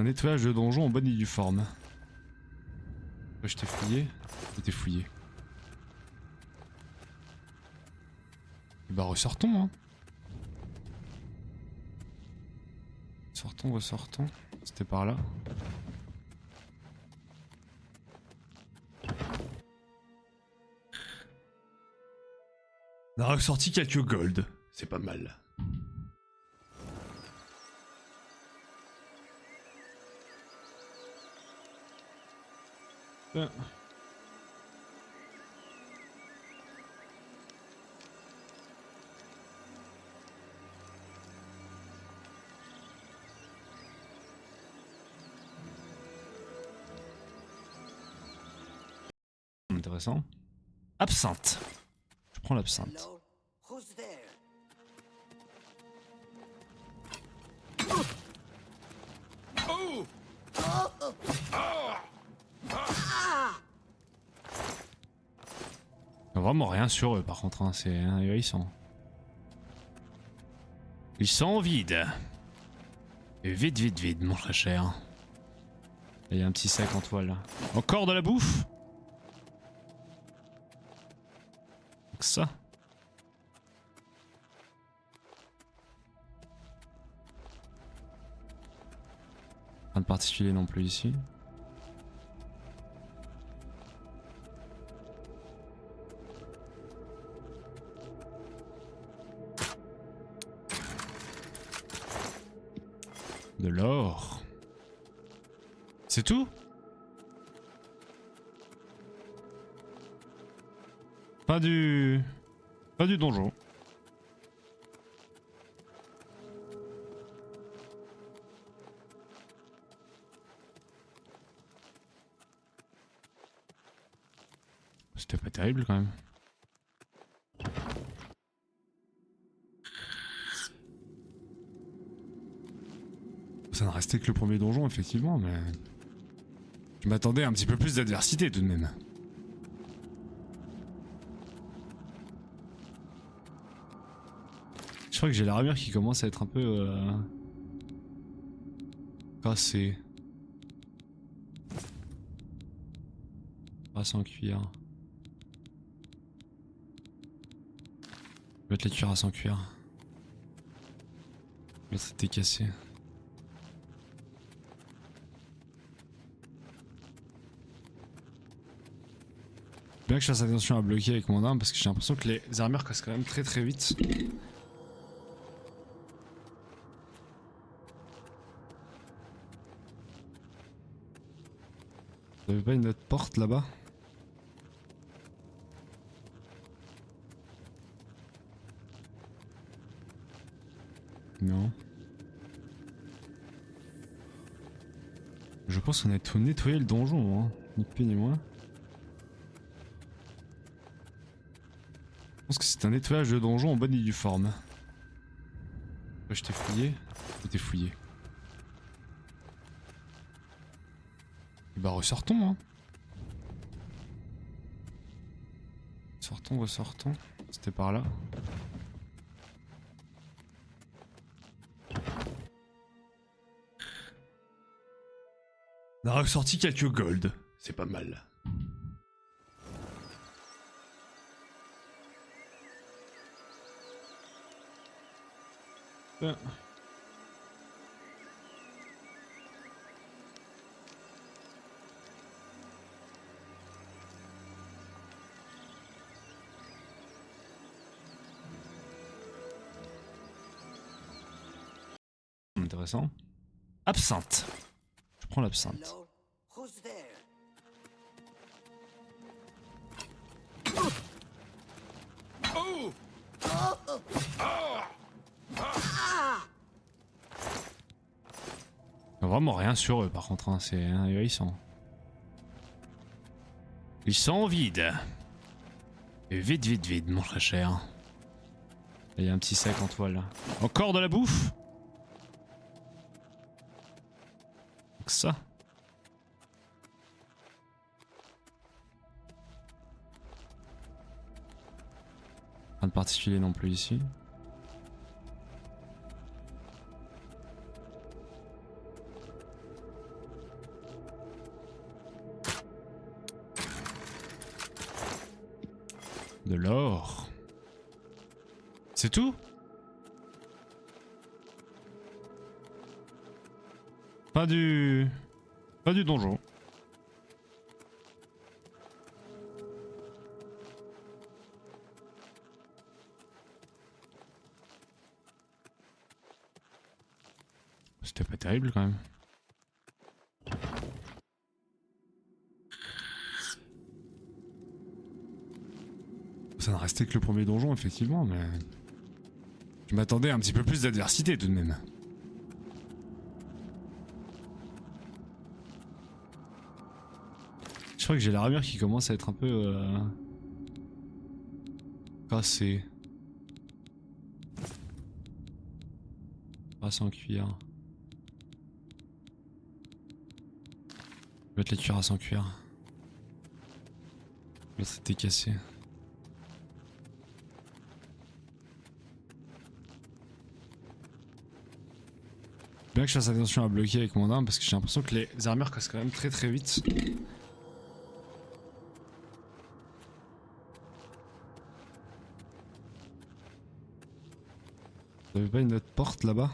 Un nettoyage de donjon en bonne et due forme. Je t'ai fouillé. Je t'ai fouillé. Et bah ressortons hein. Sortons, ressortons. C'était par là. On a ressorti quelques gold. C'est pas mal. Intéressant. Absinthe. Je prends l'absinthe. Vraiment rien sur eux par contre, hein. C'est ahurissant. Ils sont vides. Et vite, vite, vite, mon très cher. Il y a un petit sac en toile. Encore de la bouffe? Donc ça. Rien de particulier non plus ici. De l'or. C'est tout? Pas du donjon. C'était pas terrible quand même. Ça n'a resté que le premier donjon effectivement, mais je m'attendais à un petit peu plus d'adversité tout de même. Je crois que j'ai l'armure qui commence à être un peu cassée. Pas sans cuir. Je vais mettre la cuirasse en cuir. L'autre c'était cassé. Bien que je fasse attention à bloquer avec mon arme parce que j'ai l'impression que les armures cassent quand même très très vite. Vous avez pas une autre porte là-bas? Non. Je pense qu'on a tout nettoyé le donjon, hein. Ni plus ni moins. Je pense que c'est un nettoyage de donjon en bonne et due forme. Je t'ai fouillé. Je t'ai fouillé. Et bah ressortons hein. Sortons, ressortons. C'était par là. On a ressorti quelques gold. C'est pas mal. Intéressant. Absinthe. Je prends l'absinthe. Vraiment rien sur eux par contre, hein. C'est ahurissant. Ils sont vides. Et vite, vite, vite, mon très cher. Il y a un petit sac en toile. Encore de la bouffe? Donc ça. Rien de particulier non plus ici. De l'or. C'est tout? Pas du donjon. C'était pas terrible quand même. Ça ne restait que le premier donjon effectivement, mais je m'attendais à un petit peu plus d'adversité tout de même. Je crois que j'ai l'armure qui commence à être un peu cassée. Cuirasse en cuir. Je vais mettre la cuirasse en cuir. L'autre était cassé. Bien que je fasse attention à bloquer avec mon arme parce que j'ai l'impression que les armures cassent quand même très très vite. Vous avez pas une autre porte là-bas?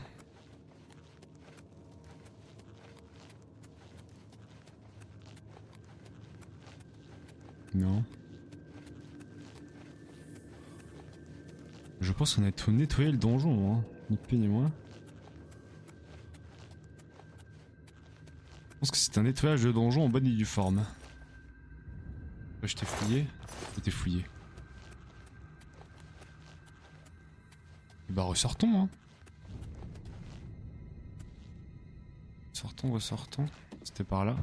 Non. Je pense qu'on a tout nettoyé le donjon, hein. Ni plus ni moins. Je pense que c'est un nettoyage de donjon en bonne et due forme. Je t'ai fouillé. Je t'ai fouillé. Et bah ressortons, hein. Sortons, ressortons. C'était par là.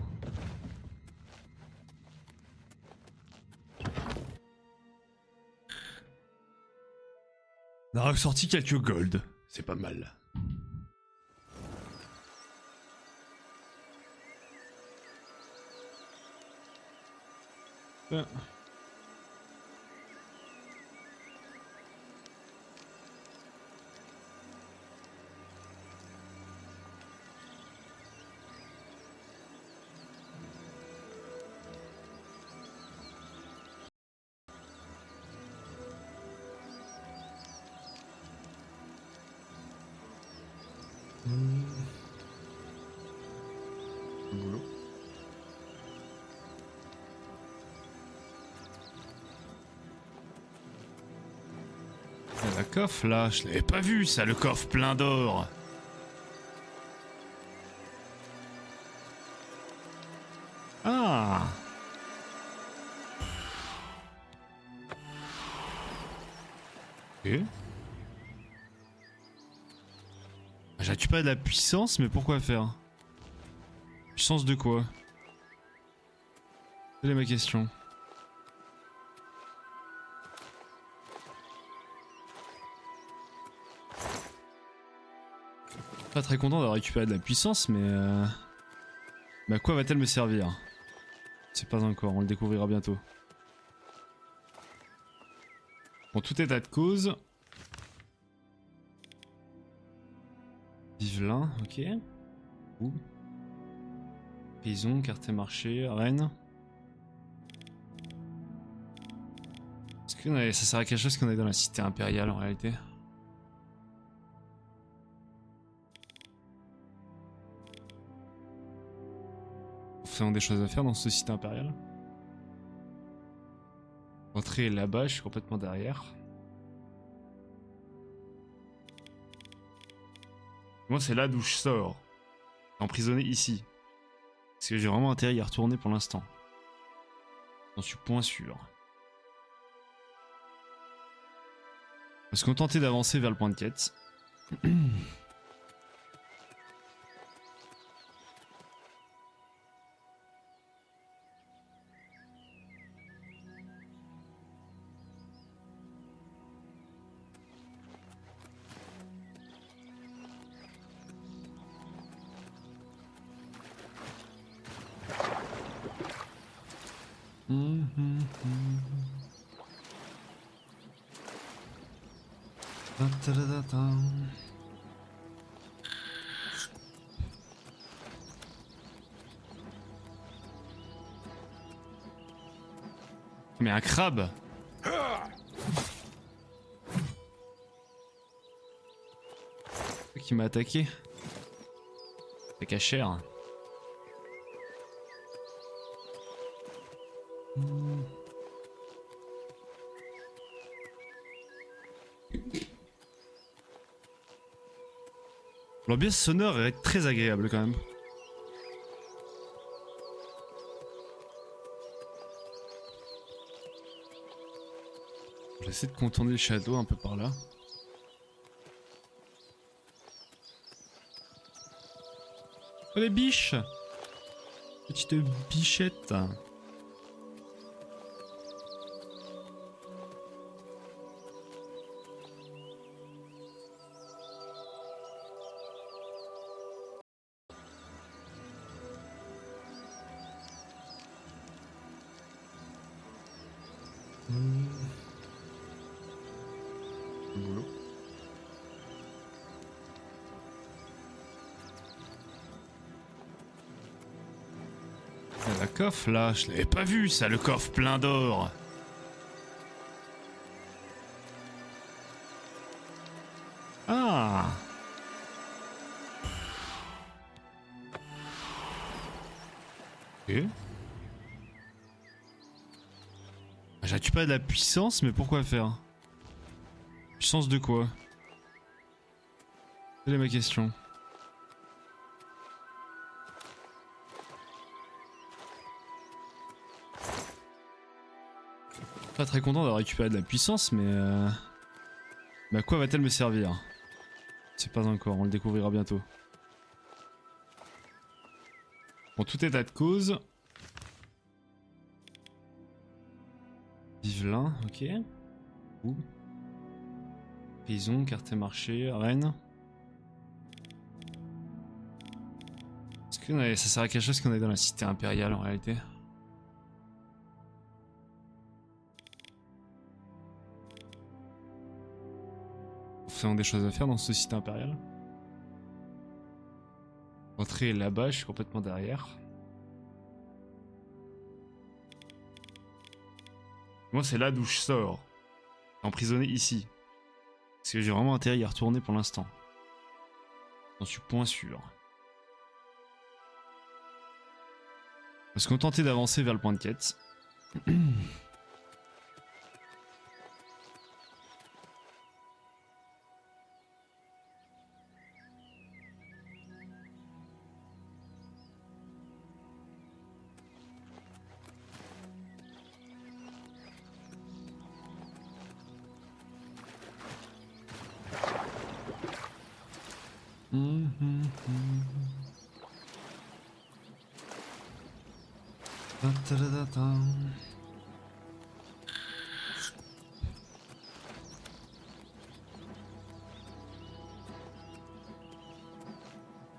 On a ressorti quelques gold. C'est pas mal. Boulot. La coffre là, je l'avais pas vu ça, le coffre plein d'or. Ah. Ok. J'ai pas de la puissance, mais pourquoi faire? Puissance de quoi? Quelle est ma question? Pas très content d'avoir récupéré de la puissance, mais à quoi va-t-elle me servir? C'est pas encore, on le découvrira bientôt. En tout état de cause. Vivelin, ok. Où? Prison, Quartier-Marché, Rennes. Est-ce que ça sert à quelque chose qu'on est dans la cité impériale en réalité? Faisons des choses à faire dans ce site impérial. L'entrée est là-bas, je suis complètement derrière. Moi c'est là d'où je sors. Emprisonné ici. Parce que j'ai vraiment intérêt à y retourner pour l'instant. J'en suis point sûr. On va se contenter d'avancer vers le point de quête. Mais un crabe! Qui m'a attaqué. C'est cachère. L'ambiance sonore est très agréable quand même. J'essaie de contourner le shadow un peu par là. Oh les biches! Petite bichette. Boulot. Il y a la coffre là, je l'avais pas vu ça, le coffre plein d'or. Ah. Ok. J'attire pas de la puissance, mais pourquoi faire? Puissance de quoi? Quelle est ma question? Pas très content d'avoir récupéré de la puissance, mais à quoi va-t-elle me servir? Je sais pas encore, on le découvrira bientôt. En tout état de cause. Vivelin, ok. Ouh. Prison, carte marché, reine. Est-ce que ça sert à quelque chose qu'on est dans la cité impériale en réalité? Faisons des choses à faire dans ce site impérial. Entrée là-bas, je suis complètement derrière. Moi c'est là d'où je sors. Emprisonné ici. Parce que j'ai vraiment intérêt à y retourner pour l'instant. J'en suis point sûr. On va se contenter d'avancer vers le point de quête.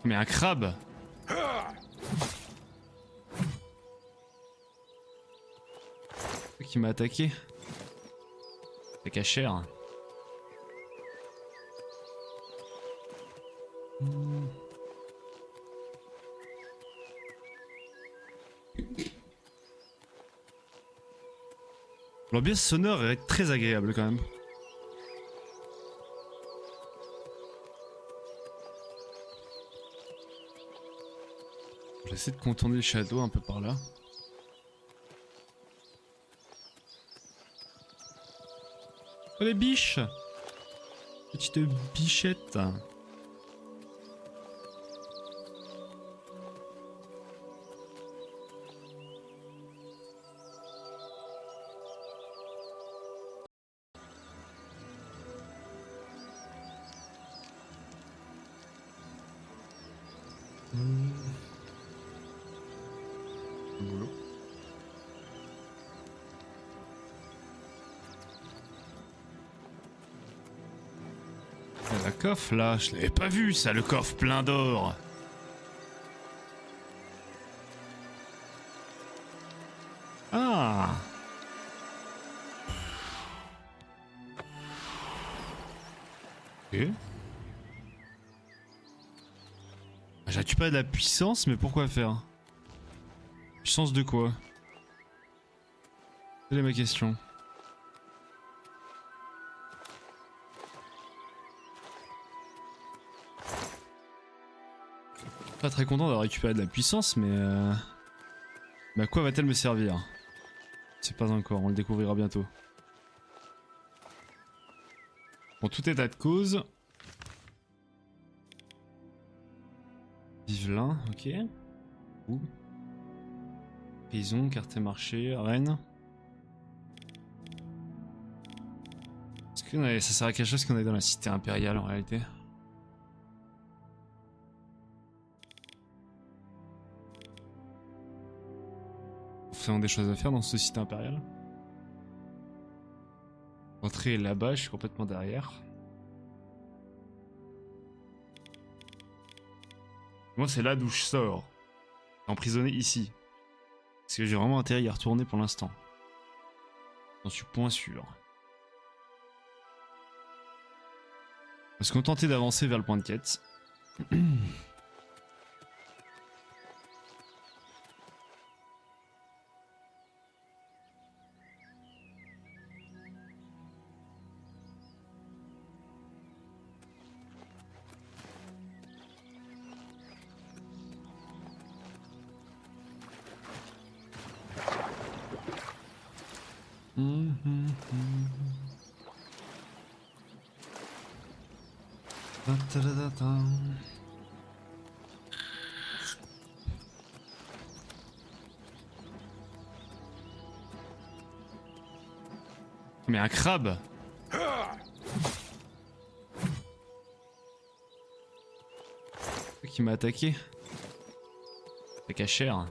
Mais un crabe! Qui m'a attaqué? C'est cachère. L'ambiance sonore est très agréable quand même. J'essaie de contourner le shadow un peu par là. Oh les biches! Petite bichette. Boulot. Il y a la coffre là, je l'avais pas vu ça, le coffre plein d'or. Ah. Ok. J'attire pas de la puissance, mais pourquoi faire? Puissance de quoi? Quelle est ma question? Pas très content d'avoir récupéré de la puissance, mais à quoi va-t-elle me servir? Je sais pas encore, on le découvrira bientôt. Bon, tout état de cause. Vivelin, ok. Ouh. Prison, quartier marché, Rennes. Est-ce que ça sert à quelque chose qu'on est dans la cité impériale en réalité? Faisons des choses à faire dans ce site impérial. L'entrée est là-bas, je suis complètement derrière. Moi c'est là d'où je sors. Emprisonné ici. Parce que j'ai vraiment intérêt à y retourner pour l'instant. J'en suis point sûr. On va se contenter d'avancer vers le point de quête. Mais un crabe! Qui m'a attaqué? C'est cachère.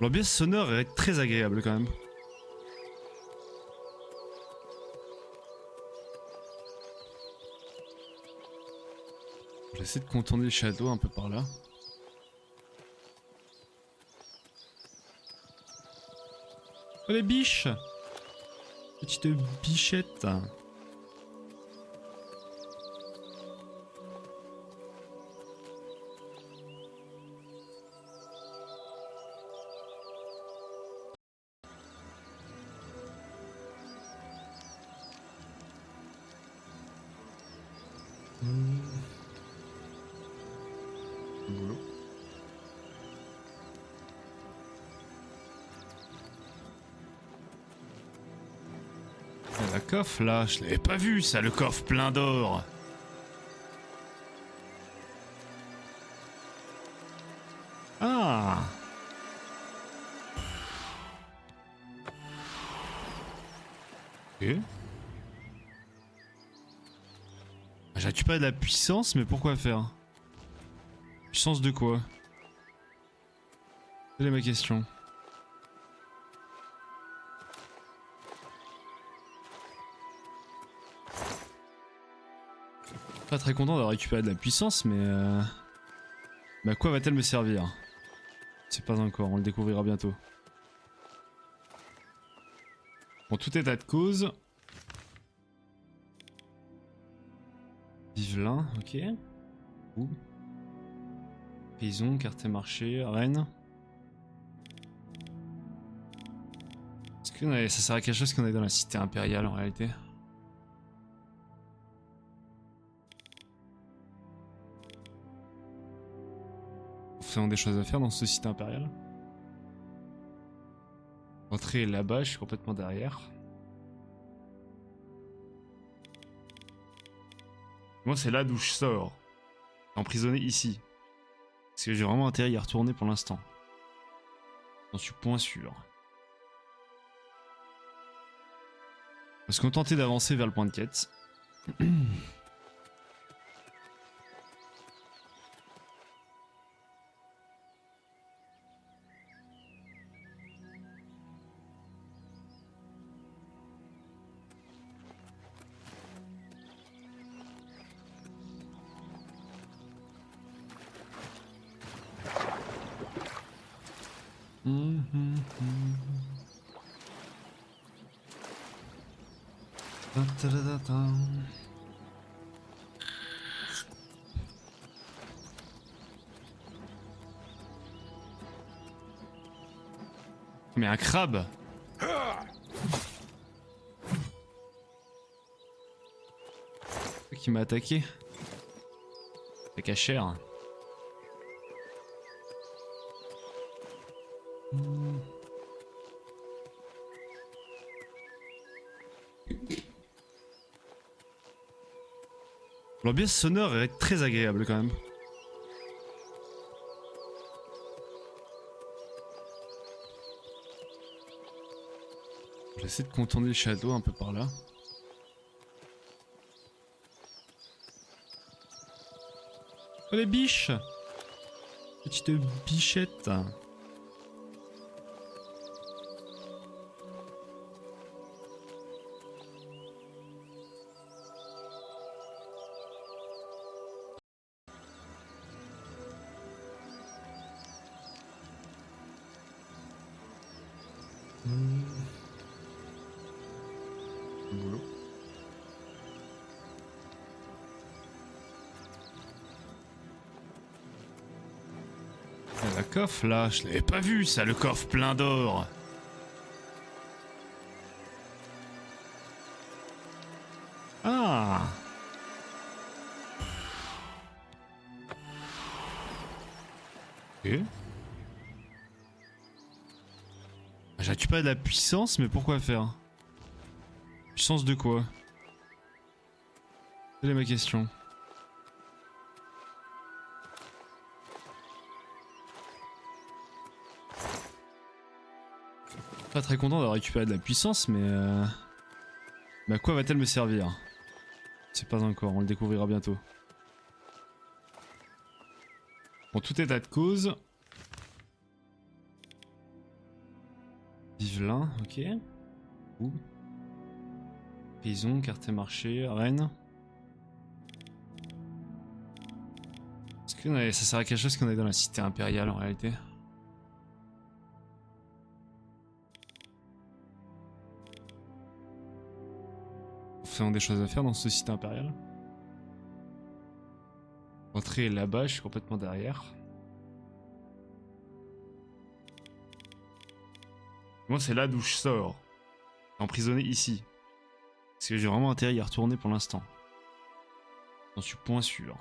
L'ambiance sonore est très agréable quand même. J'essaie de contourner le château un peu par là. Oh les biches! Petite bichette. Boulot. La coffre là, je l'avais pas vu ça, le coffre plein d'or. Ah. Ok. J'ai récupéré de la puissance, mais pourquoi faire? Puissance de quoi? Quelle est ma question? Pas très content d'avoir récupéré de la puissance, mais à quoi va-t-elle me servir? Je sais pas encore, on le découvrira bientôt. Bon, tout état de cause. Vivelin, ok. Ouh. Prison, quartier marché, Rennes. Est-ce que ça sert à quelque chose qu'on est dans la cité impériale en réalité? Faisons des choses à faire dans ce site impérial. L'entrée est là-bas, je suis complètement derrière. Moi c'est là d'où je sors. Emprisonné ici. Parce que j'ai vraiment intérêt à y retourner pour l'instant. J'en suis point sûr. On va se contenter d'avancer vers le point de quête. Mais un crabe. Qui m'a attaqué. C'est cachère. L'ambiance sonore est très agréable quand même. J'essaie de contourner le château un peu par là. Oh les biches! Petite bichette. Boulot. Il y a la coffre là, je l'avais pas vu ça, le coffre plein d'or. Ah. Ok. J'accuse pas de la puissance, mais pourquoi faire? Puissance de quoi? Quelle est ma question? Pas très content d'avoir récupéré de la puissance, mais à quoi va-t-elle me servir? Je sais pas encore, on le découvrira bientôt. Bon, tout état de cause. Vivelin, ok. Ouh. Prison, quartier-marché, Rennes. Est-ce que ça sert à quelque chose qu'on est dans la cité impériale en réalité? Faisons des choses à faire dans ce site impérial. L'entrée est là-bas, je suis complètement derrière. Moi c'est là d'où je sors. Emprisonné ici. Parce que j'ai vraiment intérêt à y retourner pour l'instant. J'en suis point sûr.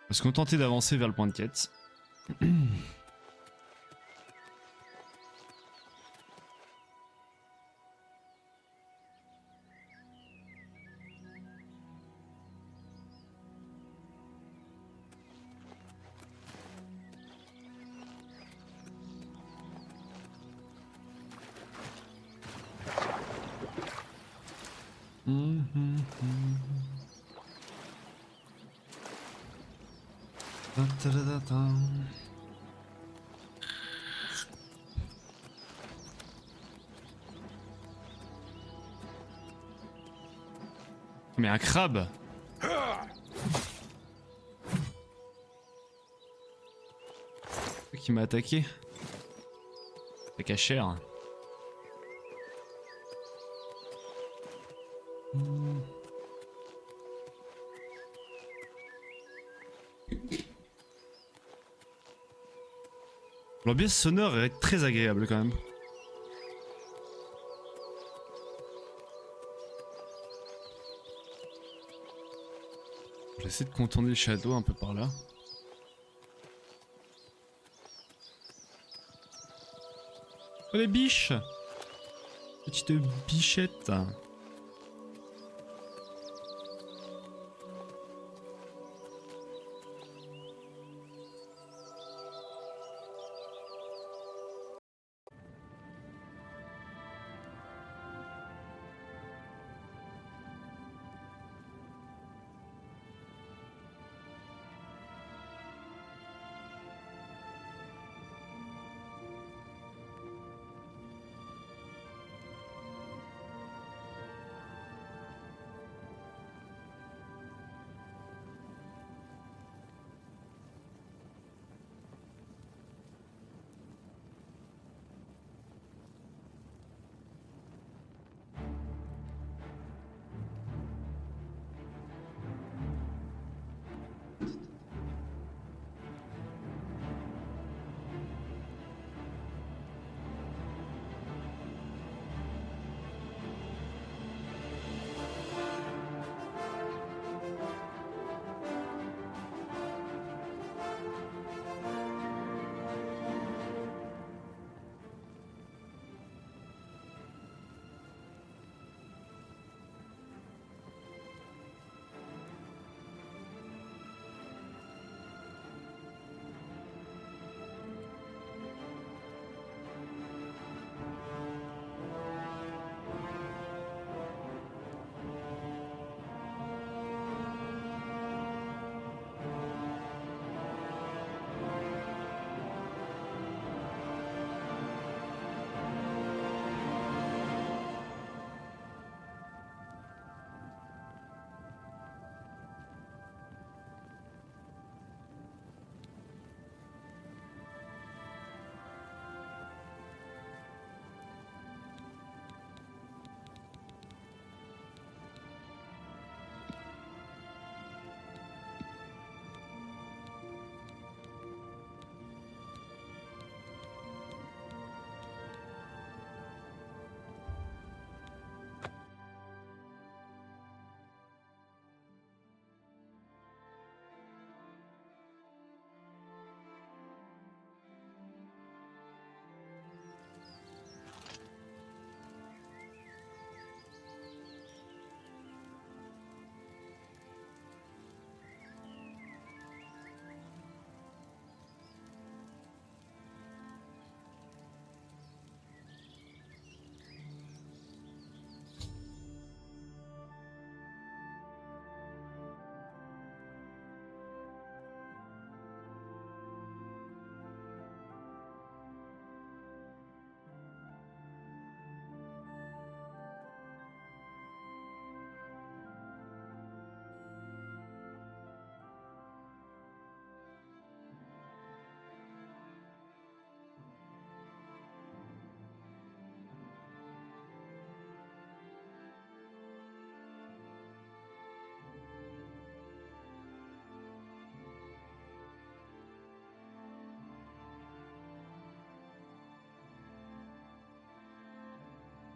On va se contenter d'avancer vers le point de quête. Mais un crabe. Qui m'a attaqué. C'est cachère. L'ambiance sonore est très agréable quand même. J'essaie de contourner le château un peu par là. Oh les biches! Petite bichette.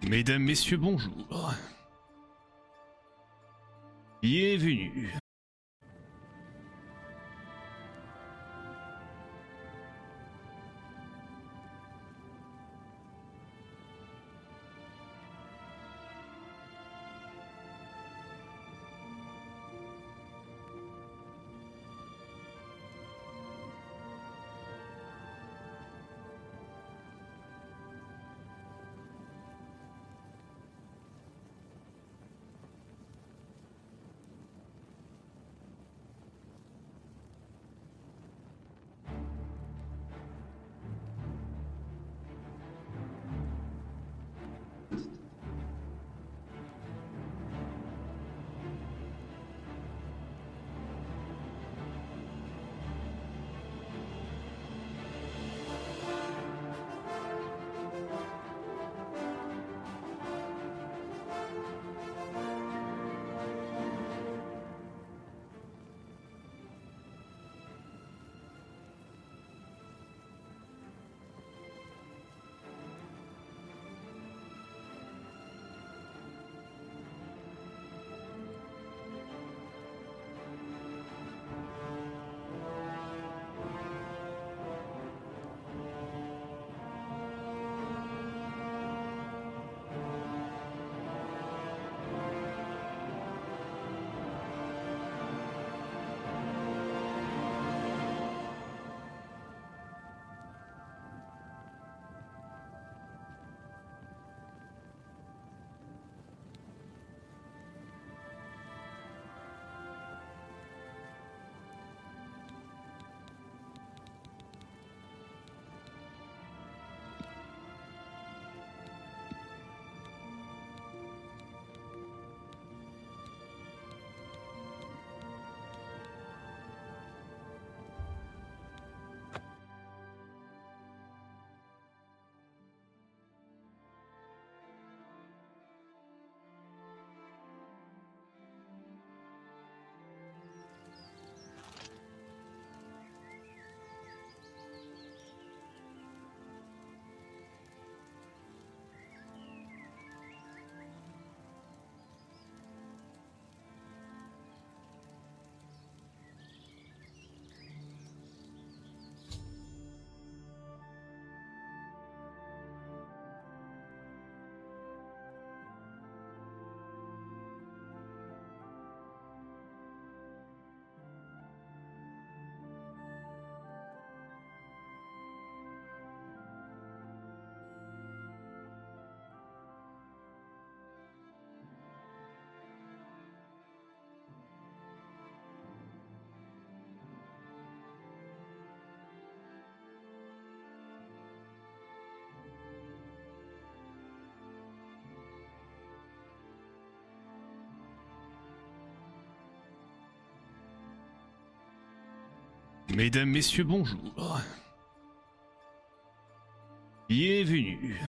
Mesdames, messieurs, bonjour. Bienvenue. Mesdames, messieurs, bonjour. Bienvenue.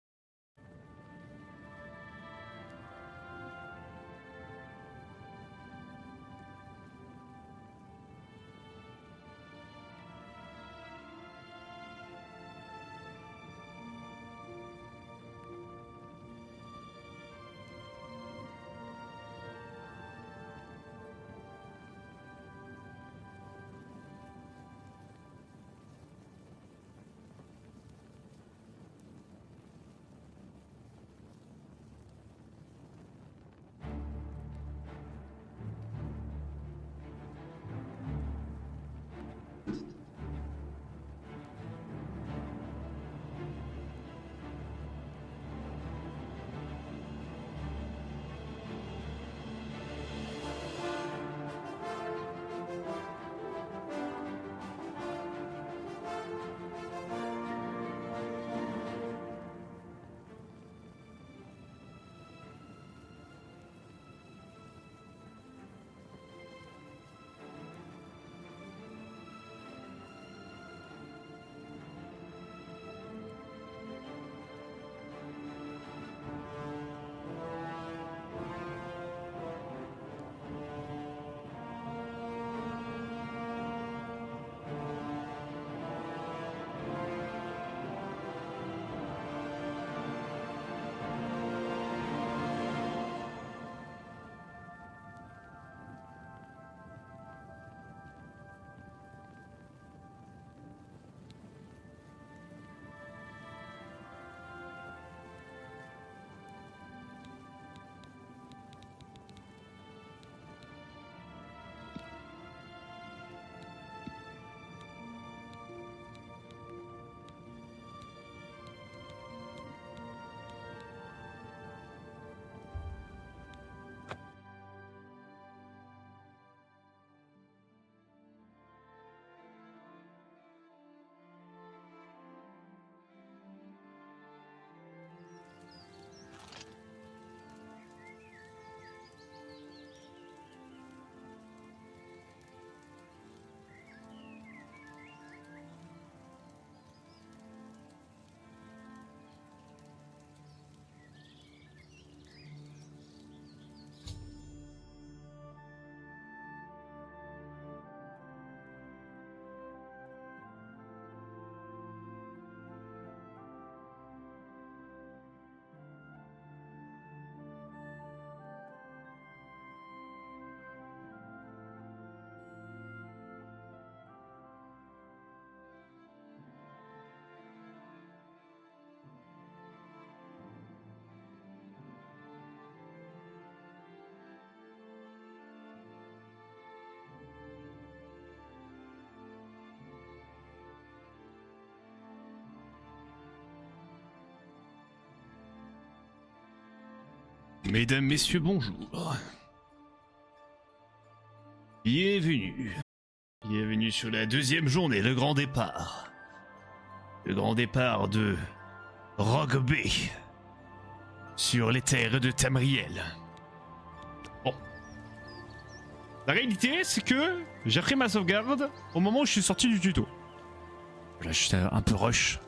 Mesdames, messieurs, bonjour. Bienvenue. Bienvenue sur la deuxième journée, le grand départ. Le grand départ de Rogby sur les terres de Tamriel. Bon. La réalité, c'est que j'ai pris ma sauvegarde au moment où je suis sorti du tuto. Là, j'étais un peu rush.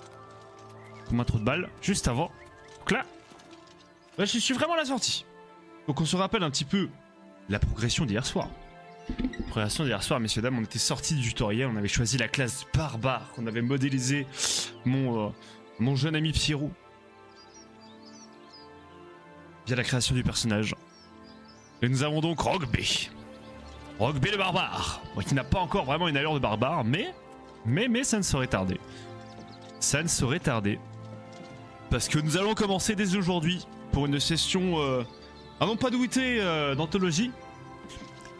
Comme un trou de balle, juste avant. Donc là, je suis vraiment à la sortie. Donc on se rappelle un petit peu la progression d'hier soir. Progression d'hier soir, messieurs, dames, on était sortis du tutoriel, on avait choisi la classe barbare, qu'on avait modélisé mon jeune ami Pierrot. Via la création du personnage. Et nous avons donc Rogby. Rogby le barbare. Bon, qui n'a pas encore vraiment une allure de barbare, mais ça ne saurait tarder. Ça ne saurait tarder. Parce que nous allons commencer dès aujourd'hui pour une session à non pas douter d'anthologie,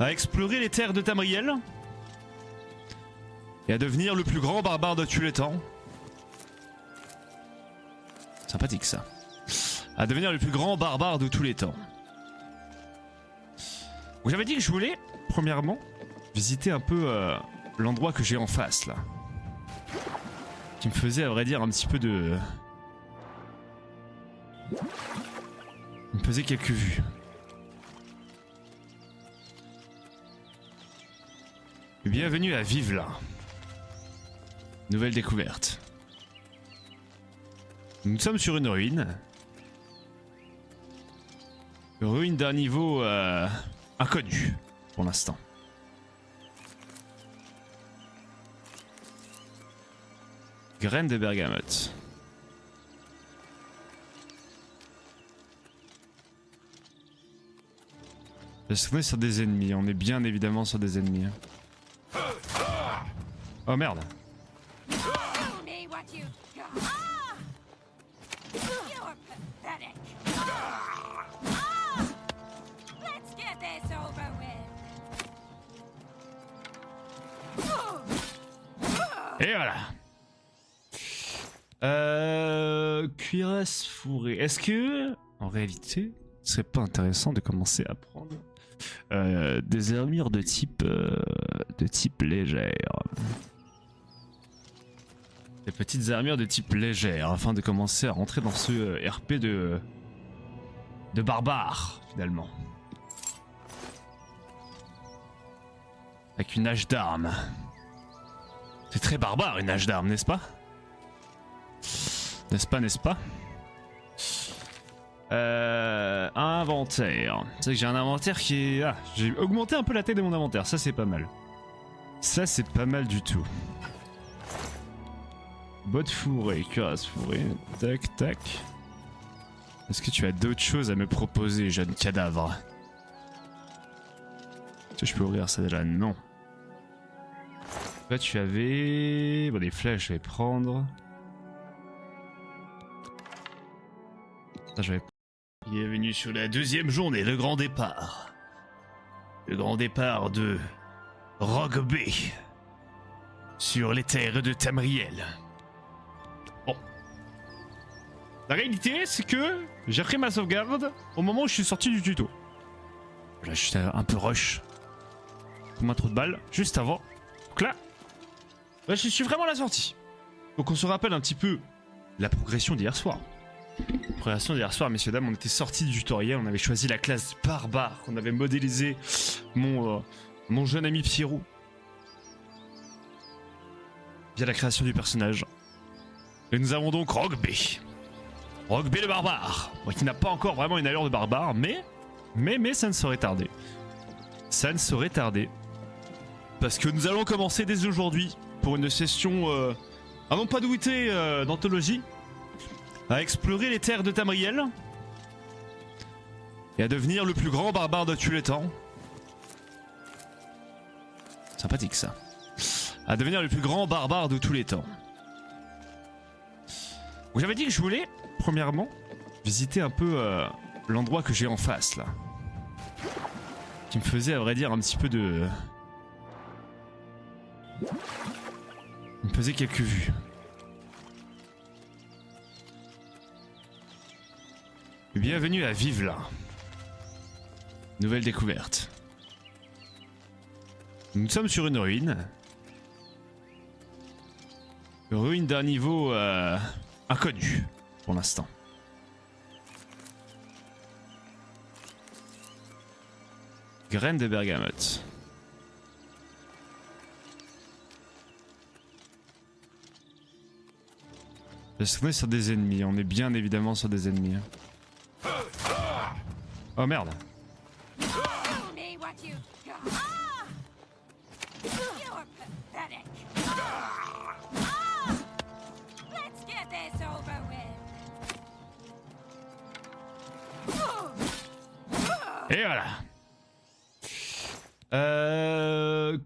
à explorer les terres de Tamriel et à devenir le plus grand barbare de tous les temps. Sympathique ça. À devenir le plus grand barbare de tous les temps. J'avais dit que je voulais, premièrement, visiter un peu l'endroit que j'ai en face là. Qui me faisait à vrai dire un petit peu de... Il me faisait quelques vues. Bienvenue à Vivla. Nouvelle découverte. Nous sommes sur une ruine. Une ruine d'un niveau inconnu pour l'instant. Graines de bergamote. Est-ce qu'on est sur des ennemis? On est bien évidemment sur des ennemis. Oh merde. Et voilà. Cuirasse fourrée. Est-ce que, en réalité, ce serait pas intéressant de commencer à prendre des armures de type légère. Des petites armures de type légère afin de commencer à rentrer dans ce RP de barbare finalement. Avec une hache d'armes. C'est très barbare une hache d'armes, n'est-ce pas? N'est-ce pas, n'est-ce pas? Inventaire. C'est vrai que j'ai un inventaire qui est... Ah, j'ai augmenté un peu la taille de mon inventaire, ça c'est pas mal. Ça c'est pas mal du tout. Botte fourrée, cuirasse fourrée, tac tac. Est-ce que tu as d'autres choses à me proposer, jeune cadavre? Est-ce que je peux ouvrir ça déjà? Non. Là tu avais... Bon, des flèches je vais prendre. Ça je vais... Bienvenue sur la deuxième journée, le grand départ. Le grand départ de Rogby sur les terres de Tamriel. Bon. La réalité, c'est que j'ai pris ma sauvegarde au moment où je suis sorti du tuto. Là, j'étais un peu rush. Comme un trou de balle, juste avant. Donc là, je suis vraiment à la sortie. Donc on se rappelle un petit peu la progression d'hier soir. Progression d'hier soir, messieurs, dames, on était sortis du tutoriel, on avait choisi la classe barbare, qu'on avait modélisé mon jeune ami Pierrot. Via la création du personnage. Et nous avons donc Rogby. Rogby le barbare. Bon, qui n'a pas encore vraiment une allure de barbare, mais ça ne saurait tarder. Ça ne saurait tarder. Parce que nous allons commencer dès aujourd'hui pour une session à non pas douter d'anthologie, à explorer les terres de Tamriel et à devenir le plus grand barbare de tous les temps. Sympathique ça. À devenir le plus grand barbare de tous les temps. J'avais dit que je voulais, premièrement, visiter un peu l'endroit que j'ai en face là. Qui me faisait à vrai dire un petit peu de... Il me faisait quelques vues. Bienvenue à Vivla. Nouvelle découverte. Nous sommes sur une ruine. Une ruine d'un niveau inconnu pour l'instant. Graines de bergamote. Parce qu'on est sur des ennemis, on est bien évidemment sur des ennemis. Oh merde. Et voilà.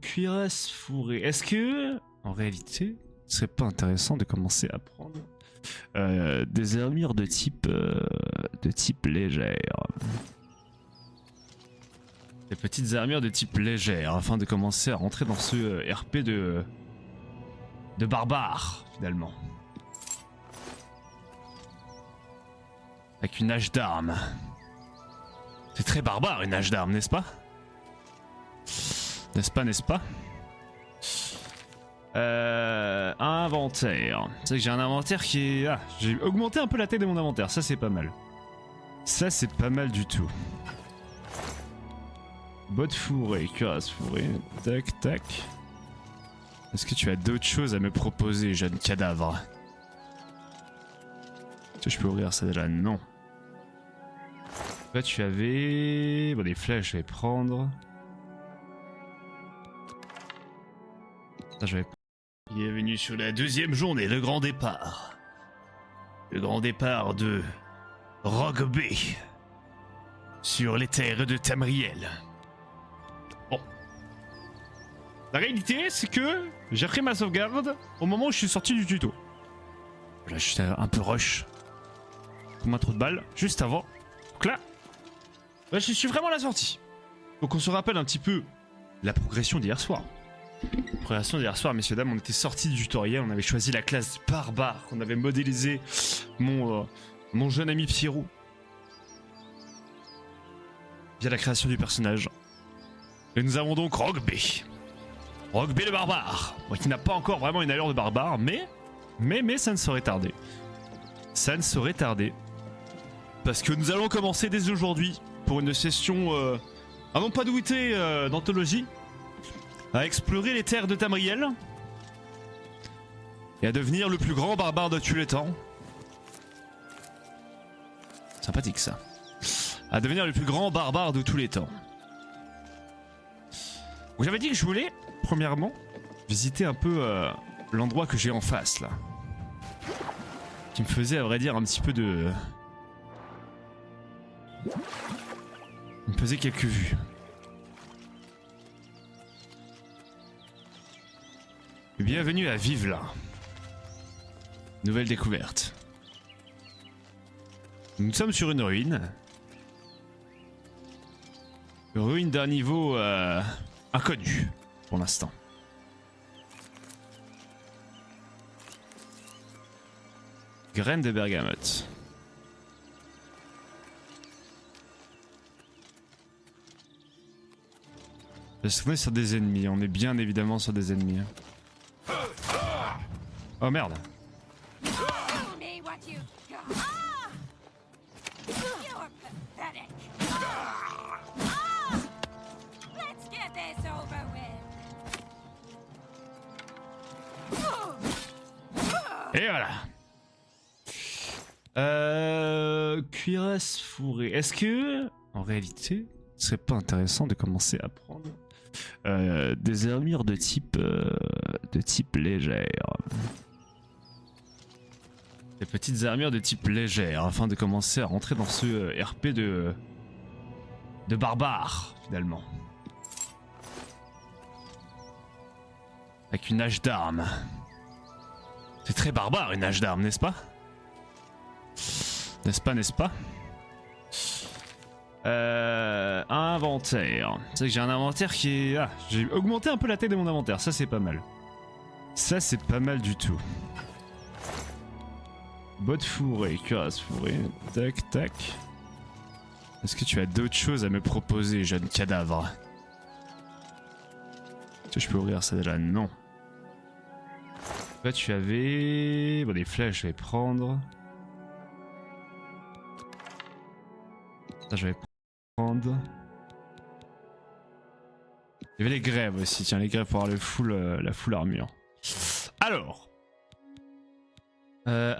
Cuirasse fourrée. Est-ce que, en réalité, ce serait pas intéressant de commencer à prendre des armures de type légère. Des petites armures de type légère afin de commencer à rentrer dans ce RP de barbare finalement. Avec une hache d'armes. C'est très barbare une hache d'armes, n'est-ce pas? N'est-ce pas, n'est-ce pas? Inventaire. C'est vrai que j'ai un inventaire qui est... Ah, j'ai augmenté un peu la taille de mon inventaire, ça c'est pas mal. Ça c'est pas mal du tout. Botte fourrée, cuirasse fourrée, tac tac. Est-ce que tu as d'autres choses à me proposer, jeune cadavre? Est-ce que je peux ouvrir ça déjà? Non. Là tu avais... Bon, des flèches je vais prendre. Ça je vais... Bienvenue sur la deuxième journée, le grand départ. Le grand départ de Rogue Bay. Sur les terres de Tamriel. Bon. La réalité, c'est que j'ai pris ma sauvegarde au moment où je suis sorti du tuto. Là, j'étais un peu rush. Comme un trou de balle, juste avant. Donc là, je suis vraiment à la sortie. Donc on se rappelle un petit peu la progression d'hier soir. Progression d'hier soir, messieurs dames, on était sortis du tutoriel, on avait choisi la classe barbare, qu'on avait modélisé mon jeune ami Pierrot. Via la création du personnage. Et nous avons donc Rogue Bay. Rogue Bay le barbare. Bon, qui n'a pas encore vraiment une allure de barbare, mais ça ne saurait tarder. Ça ne saurait tarder. Parce que nous allons commencer dès aujourd'hui pour une session à non pas douter d'anthologie. À explorer les terres de Tamriel. Et à devenir le plus grand barbare de tous les temps. Sympathique ça. À devenir le plus grand barbare de tous les temps. J'avais dit que je voulais, premièrement, visiter un peu l'endroit que j'ai en face là. Qui me faisait à vrai dire un petit peu de... Il me faisait quelques vues. Bienvenue à Vivla. Nouvelle découverte. Nous sommes sur une ruine. Une ruine d'un niveau inconnu pour l'instant. Graines de bergamote. Parce qu'on est sur des ennemis, on est bien évidemment sur des ennemis. Oh merde. Et voilà. Cuirasse fourrée. Est-ce que, en réalité, ce serait pas intéressant de commencer à prendre des armures de type légère? Des petites armures de type légère afin de commencer à rentrer dans ce RP de barbare finalement. Avec une hache d'armes. C'est très barbare une hache d'armes, n'est-ce pas? N'est-ce pas, n'est-ce pas? Inventaire. C'est vrai que j'ai un inventaire qui est... Ah, j'ai augmenté un peu la taille de mon inventaire, ça c'est pas mal. Ça c'est pas mal du tout. Botte fourrée, cuirasse fourrée, tac tac. Est-ce que tu as d'autres choses à me proposer, jeune cadavre? Est-ce que je peux ouvrir ça déjà? Non. Là tu avais... Bon, des flèches je vais prendre. Ça je vais prendre. Il y avait les grèves aussi, tiens les grèves pour avoir la full armure. Alors. Alors.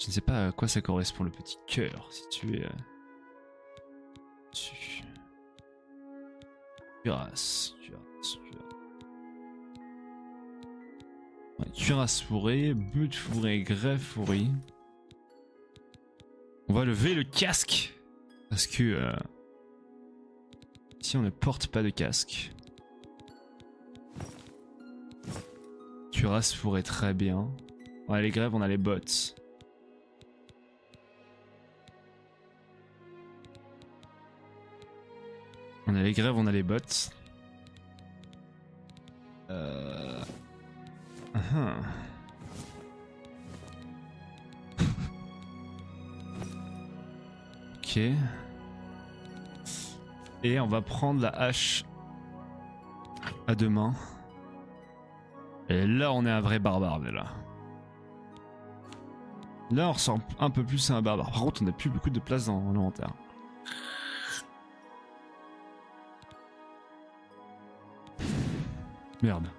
Je ne sais pas à quoi ça correspond le petit cœur situé dessus. Cuirasse. Ouais, cuirasse fourrée, but fourré, grève fourrée. On va lever le casque. Parce que ici on ne porte pas de casque. Cuirasse fourrée très bien. Ouais, les grèves on a les bottes. On a les grèves, on a les bottes. Ok. Et on va prendre la hache à deux mains. Et là on est un vrai barbare là. Là on ressemble un peu plus à un barbare. Par contre on n'a plus beaucoup de place dans l'inventaire. Merde.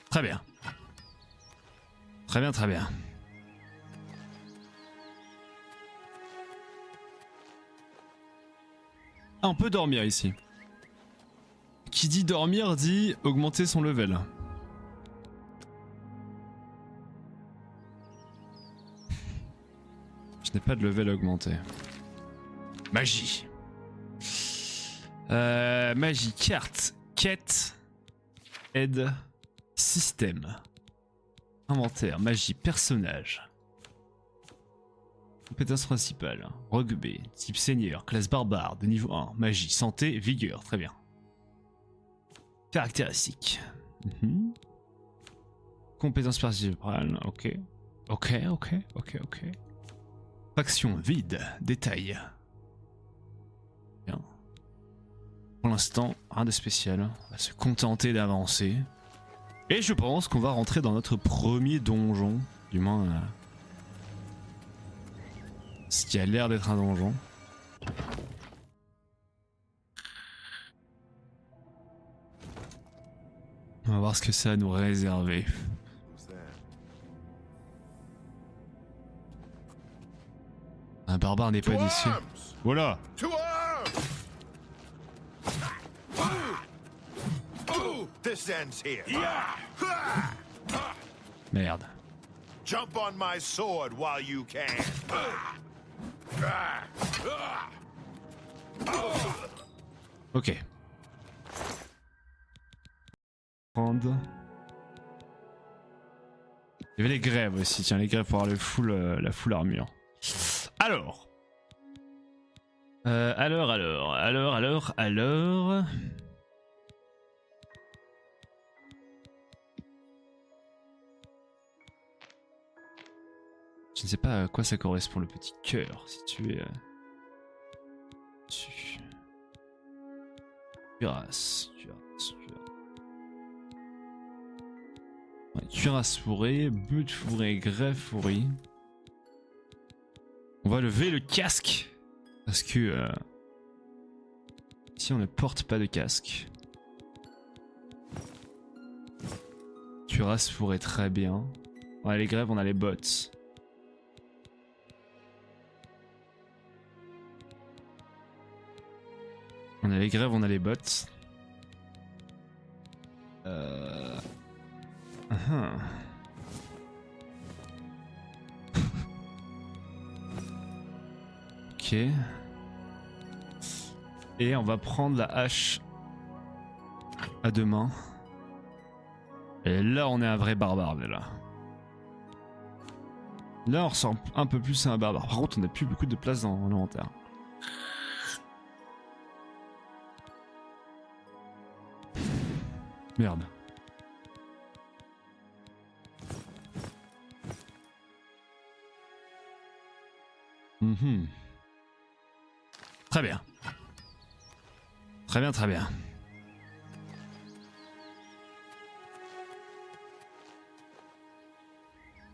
Très bien. Très bien. Ah, on peut dormir ici. Qui dit dormir dit augmenter son level. Je n'ai pas de level augmenté. Magie. Magie, carte, quête, aide, système, inventaire, magie, personnage. Compétence principale, Rogue B, type seigneur, classe barbare, de niveau 1, magie, santé, vigueur, très bien. Caractéristiques. Compétence principale, ok. Faction vide, détail. Bien. Pour l'instant, rien de spécial. On va se contenter d'avancer. Et je pense qu'on va rentrer dans notre premier donjon. Du moins, ce qui a l'air d'être un donjon. On va voir ce que ça a à nous réserver. Un barbare n'est pas d'ici. Voilà. Merde. Jump on my sword while you can. Ok. Prendre. Il y avait les grèves aussi, tiens les grèves pour avoir la full armure. Alors. Alors. Je ne sais pas à quoi ça correspond le petit cœur situé dessus. Cuirasse. Ouais, cuirasse fourrée, but fourré, grève fourrée. On va lever le casque. Parce que ici on ne porte pas de casque. Cuirasse fourrée très bien. Ouais, les grèves on a les bottes. On a les grèves, on a les bottes. Ok. Et on va prendre la hache à deux mains. Et là on est un vrai barbare là. Là, on ressemble un peu plus à un barbare. Par contre, on n'a plus beaucoup de place dans l'inventaire. Merde. Mhm. Très bien. Très bien, très bien.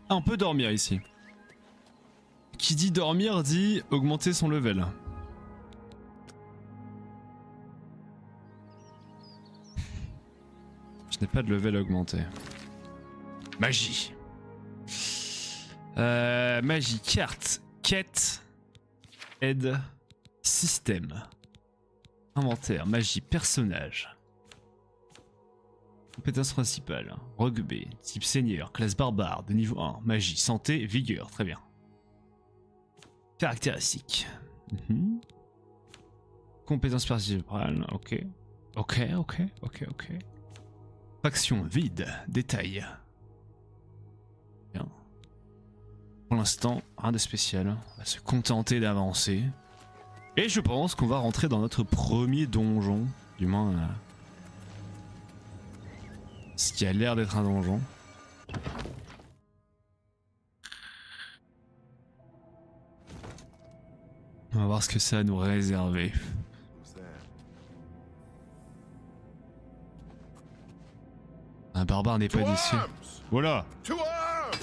Ah, on peut dormir ici. Qui dit dormir dit augmenter son level. Je n'ai pas de level augmenté. Magie. Magie, carte, quête, aide, système, inventaire, magie, personnage. Compétence principale, Rogue B, type seigneur, classe barbare, de niveau 1, magie, santé, vigueur, très bien. Caractéristiques. Compétence principale, ok. Ok. Faction, vide, détail. Bien. Pour l'instant, rien de spécial. On va se contenter d'avancer. Et je pense qu'on va rentrer dans notre premier donjon. Du moins, ce qui a l'air d'être un donjon. On va voir ce que ça a à nous réserver. Un barbare n'est pas d'ici. Voilà. To arms!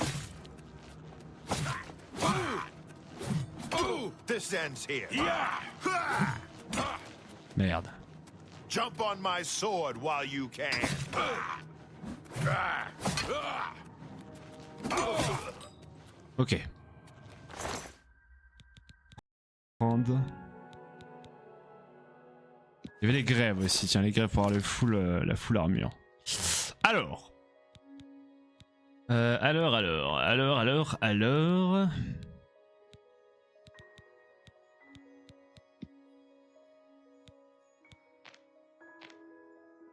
This ends here. Merde. Jump on my sword while you can. Ok. Prendre. Il y avait les grèves aussi, tiens, les grèves pour avoir la full armure. Alors. Alors.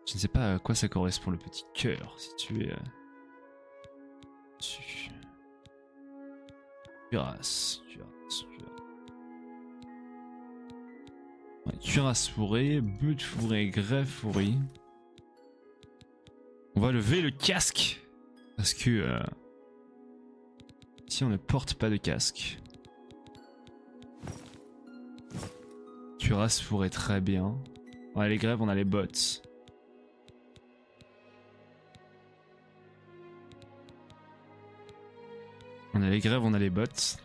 Je ne sais pas à quoi ça correspond le petit cœur situé dessus. Cuirasse. Ouais, cuirasse fourrée, but fourré, grève fourrée. On va lever le casque. Parce que ici on ne porte pas de casque. Cuirasse fourrée, très bien. On a les grèves, on a les bottes. On a les grèves, on a les bottes.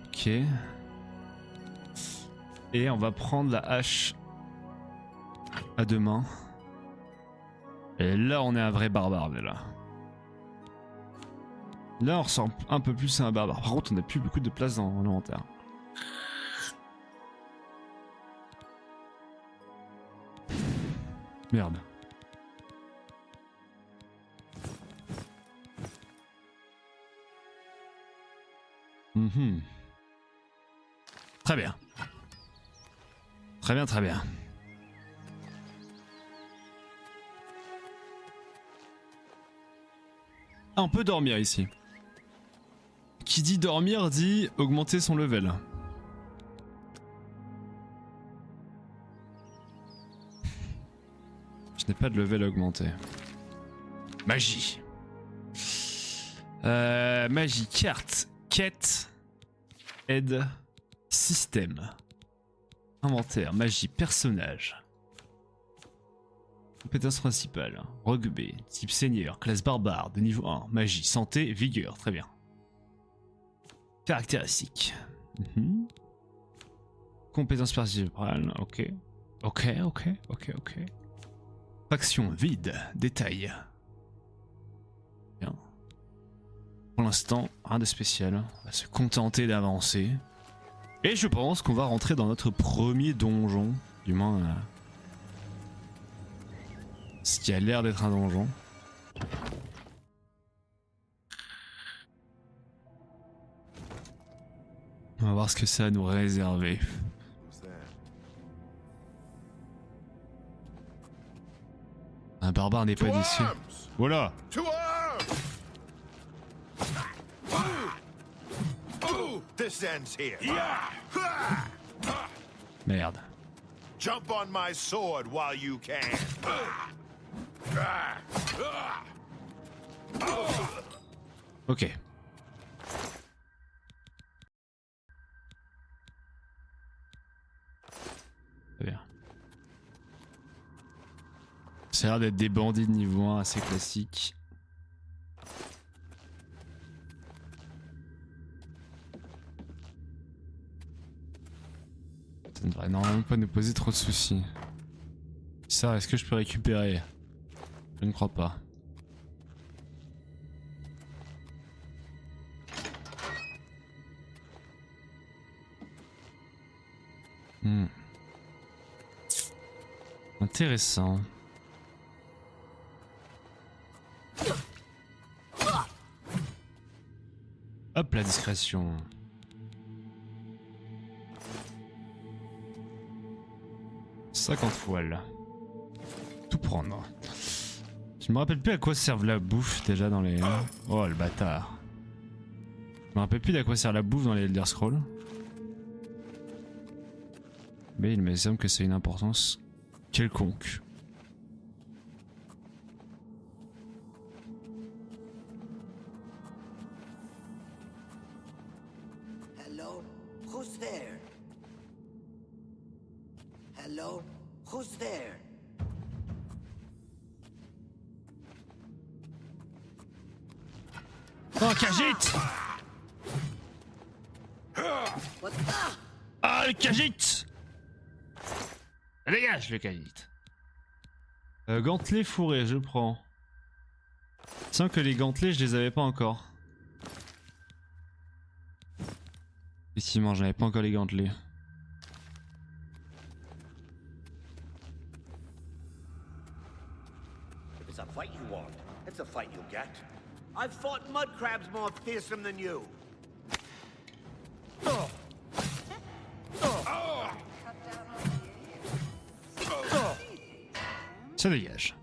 Ok. Et on va prendre la hache à deux mains. Et là, on est un vrai barbare, là. Là, on ressemble un peu plus à un barbare. Par contre, on n'a plus beaucoup de place dans l'inventaire. Merde. Très bien. Très bien. Ah, on peut dormir ici. Qui dit dormir dit augmenter son level. Je n'ai pas de level augmenté. Magie. Magie, carte, quête, aide, système, inventaire, magie, personnage. Compétence principale, Rogue B, type seigneur, classe barbare, de niveau 1, magie, santé, vigueur, très bien. Caractéristiques. Compétence principale, ok. Faction, vide, détail. Bien. Pour l'instant, rien de spécial. On va se contenter d'avancer. Et je pense qu'on va rentrer dans notre premier donjon. Du moins, ce qui a l'air d'être un donjon. On va voir ce que ça a à nous réserver. Un barbare n'est To pas d'ici. arms! Voilà. To arms! This ends here. Merde. Jump on my sword while you can. Ok. Très bien. Ça a l'air d'être des bandits de niveau 1 assez classiques. Ça ne devrait normalement pas nous poser trop de soucis. Ça, est-ce que je peux récupérer? Je ne crois pas. Intéressant. Hop, la discrétion. « 50 voiles. Tout prendre. Je me rappelle plus à quoi servent la bouffe déjà dans les... Oh le bâtard. Je me rappelle plus à quoi sert la bouffe dans les Elder Scrolls. Mais il me semble que c'est une importance quelconque. Hello? Who's there? Hello? Who's there? Oh, Khajiit! What the? Ah, le Khajiit! Dégage, le Khajiit! Gantelet fourré, je prends. Sans que les gantelets, je les avais pas encore. Effectivement, j'avais pas encore les gantelets. If it's a fight you want, it's a fight you'll get. I've fought mud crabs more fearsome than you. Ça dégage.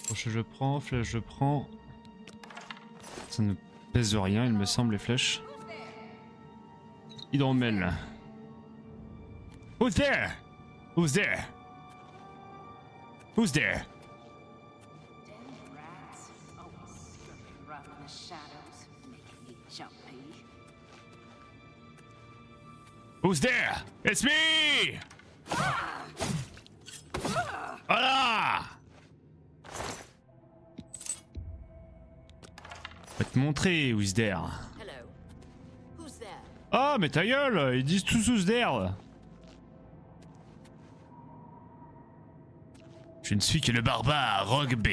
Flèche je prends, flèche je prends. Ça ne pèse rien, il me semble, les flèches. Hydromel. Who's there? Who's there? Who's there? Damn rats, always scurrying around in the shadows, making me jumpy. Who's there? It's me! Voilà! Va te montrer, who's there? Hello. Who's there? Ah, mais ta gueule! Ils disent tous who's there! Je ne suis que le barbare Rogue B.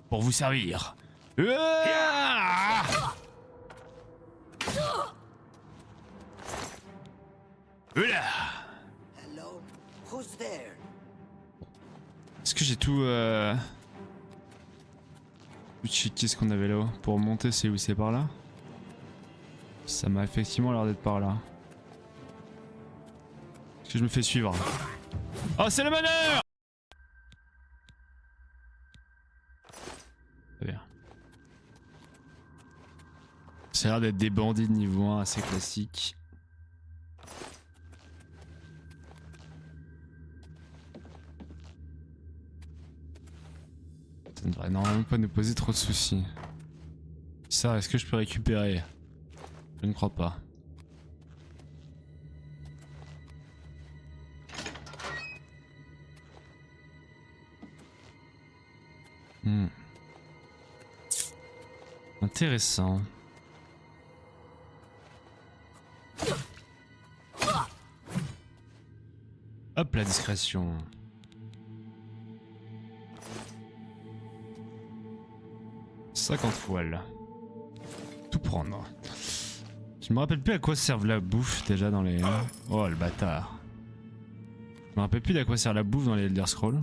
Pour vous servir. Ah! Oula! Hello? Who's there? Est-ce que j'ai tout checké ce qu'on avait là-haut? Pour monter, c'est où? C'est par là? Ça m'a effectivement l'air d'être par là. Est-ce que je me fais suivre? Oh, c'est le meneur! Très bien. Ça a l'air d'être des bandits de niveau 1 assez classiques. Ça ne devrait normalement pas nous poser trop de soucis. Ça, est-ce que je peux récupérer? Je ne crois pas. Intéressant. Hop, la discrétion. « 50 voiles. Tout prendre. Je me rappelle plus à quoi servent la bouffe déjà dans les... Oh le bâtard. Je me rappelle plus à quoi sert la bouffe dans les Elder Scrolls.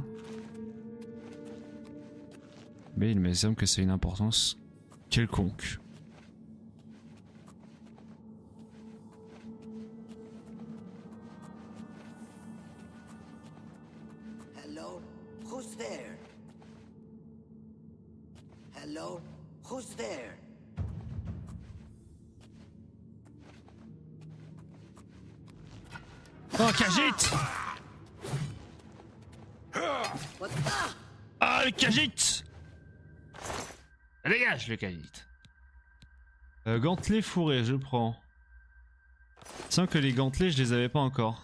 Mais il me semble que c'est une importance quelconque. Hello? Who's there? Hello? Who's there? Oh, Khajiit! What the? Ah, le Khajiit! Dégage, le Khajiit. Gantelet fourré, je prends. Sans que les gantelets, je les avais pas encore.